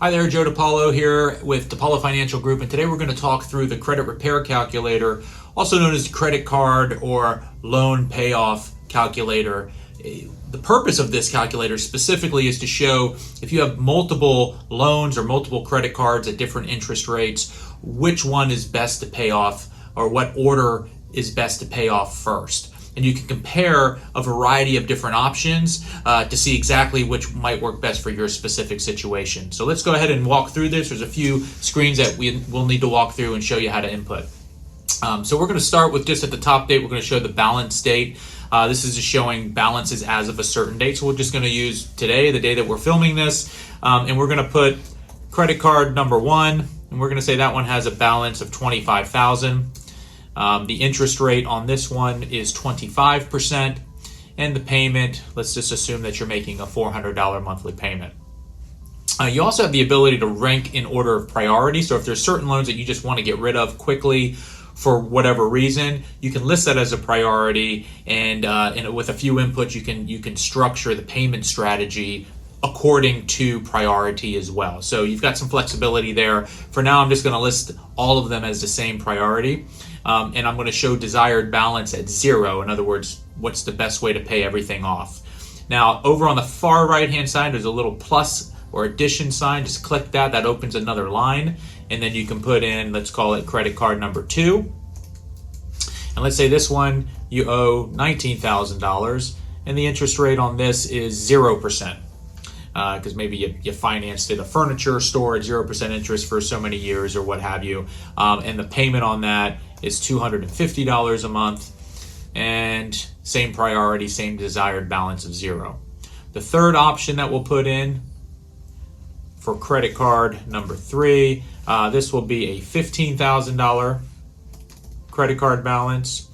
Hi there, Joe DiPaolo here with DiPaolo Financial Group, and today we're going to talk through the credit repair calculator, also known as the credit card or loan payoff calculator. The purpose of this calculator specifically is to show if you have multiple loans or multiple credit cards at different interest rates, which one is best to pay off or what order is best to pay off first. And you can compare a variety of different options to see exactly which might work best for your specific situation. So let's go ahead and walk through this. There's a few screens that we'll need to walk through and show you how to input. So we're going to start with just at the top date, we're going to show the balance date. This is just showing balances as of a certain date. So we're just going to use today, the day that we're filming this, and we're going to put credit card number 1, and we're going to say that one has a balance of $25,000. The interest rate on this one is 25%, and the payment, let's just assume that you're making a $400 monthly payment. You also have the ability to rank in order of priority. So if there's certain loans that you just want to get rid of quickly for whatever reason, you can list that as a priority, and with a few inputs, you can structure the payment strategy according to priority as well. So you've got some flexibility there. For now, I'm just going to list all of them as the same priority. And I'm going to show desired balance at 0. In other words, what's the best way to pay everything off. Now, over on the far right-hand side, there's a little plus or addition sign. Just click that. That opens another line. And then you can put in, let's call it credit card number 2. And let's say this one, you owe $19,000. And the interest rate on this is 0%. Because maybe you financed at a furniture store at 0% interest for so many years or what have you. And the payment on that is $250 a month, and same priority, same desired balance of 0. The third option that we'll put in for credit card number 3, this will be a $15,000 credit card balance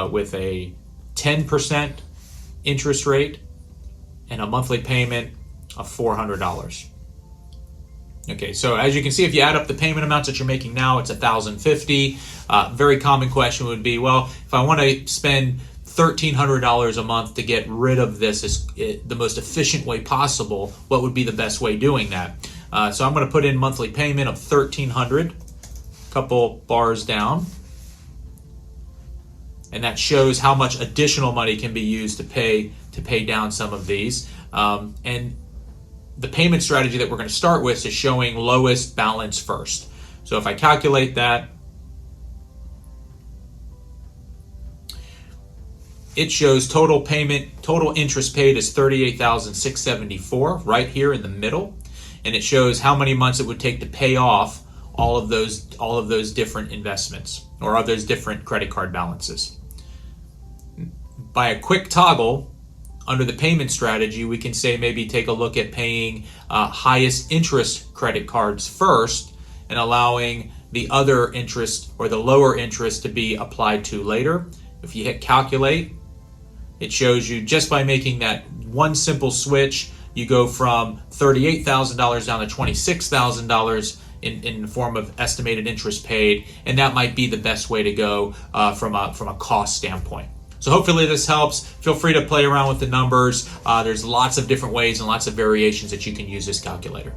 with a 10% interest rate and a monthly payment of $400. Okay, so as you can see, if you add up the payment amounts that you're making now, it's $1,050. Very common question would be, well, if I want to spend $1,300 a month to get rid of this the most efficient way possible, what would be the best way doing that? So I'm going to put in monthly payment of $1,300, a couple bars down, and that shows how much additional money can be used to pay down some of these. And the payment strategy that we're going to start with is showing lowest balance first. So if I calculate that, it shows total interest paid is $38,674 right here in the middle, and it shows how many months it would take to pay off all of those different investments or all those different credit card balances. By a quick toggle under the payment strategy, we can say maybe take a look at paying highest interest credit cards first and allowing the other interest or the lower interest to be applied to later. If you hit calculate, it shows you just by making that one simple switch, you go from $38,000 down to $26,000 in the form of estimated interest paid, and that might be the best way to go from a cost standpoint. So hopefully this helps. Feel free to play around with the numbers. There's lots of different ways and lots of variations that you can use this calculator.